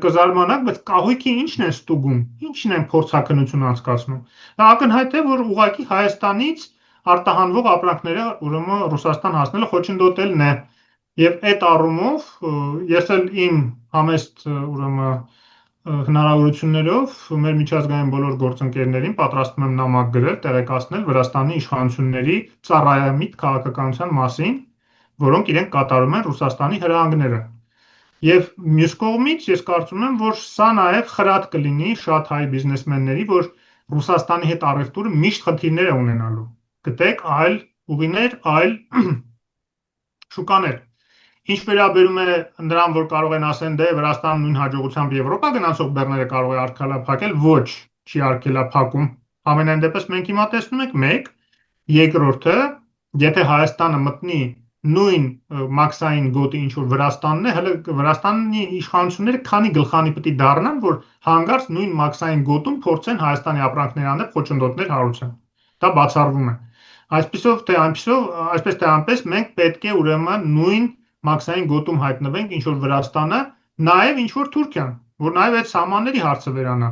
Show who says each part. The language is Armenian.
Speaker 1: կզարմանաք, բայց կահույքի ինչն են ստուգում, ինչն են փորձաքննություն անցկացնում։ Դա ակնհայտ է, որ ուղղակի Հայաստանից արտահանվող ապրանքները ուրեմն Ռուսաստան հասնելը խոչընդոտելն է։ Եվ այդ առումով ես էլ իմ համեստ ուրեմն հնարավորություններով մեր միջազգային բոլոր գործընկերներին պատրաստում եմ նամակ գրել, տեղեկացնել Վրաստանի իշխանությունների ծառայամիտ քաղաքականության մասին, որոնք իրենք կատարում են Ռուսաստանի հրահանգները։ Եվ մյուս կողմից ես կարծում եմ, որ սա նաև խրատ կլինի շատ հայ բիզնեսմենների, որ Ռուսաստանի հետ առևտուրը միշտ խնդիրներ է ունենալու։ Գտեք այլ ուղիներ, այլ շուկաներ։ Ինչ վերաբերում է նրան, որ կարող են ասեն, դե Վրաստանը նույն հաջողությամբ Եվրոպա գնացող բեռները կարող է արգելափակել, ոչ, չի արգելափակում։ Ամենայն դեպս մենք հիմա տեսնում ենք մեկ, երկրորդը, եթե Հայաստանը մտնի նույն մաքսային գոտի, ինչ որ Վրաստանն է, հələ Վրաստանի իշխանությունները քանի գլխանի պետք է դառնան, որ հանգարց նույն մաքսային գոտում փորձեն Հայաստանի ապրանքներ անել, խոչընդոտներ հարուցեն։ Դա բացառվում է։ Այսպեսով թե այնպեսով, այսպես թե այնպես մենք պետք է ուրեմն նույն մաքսային գոտում հայտնվենք, ինչ որ Վրաստանը, նաև ինչ որ Թուրքիան, որ նաև այդ սահմանների հարցը վերանա։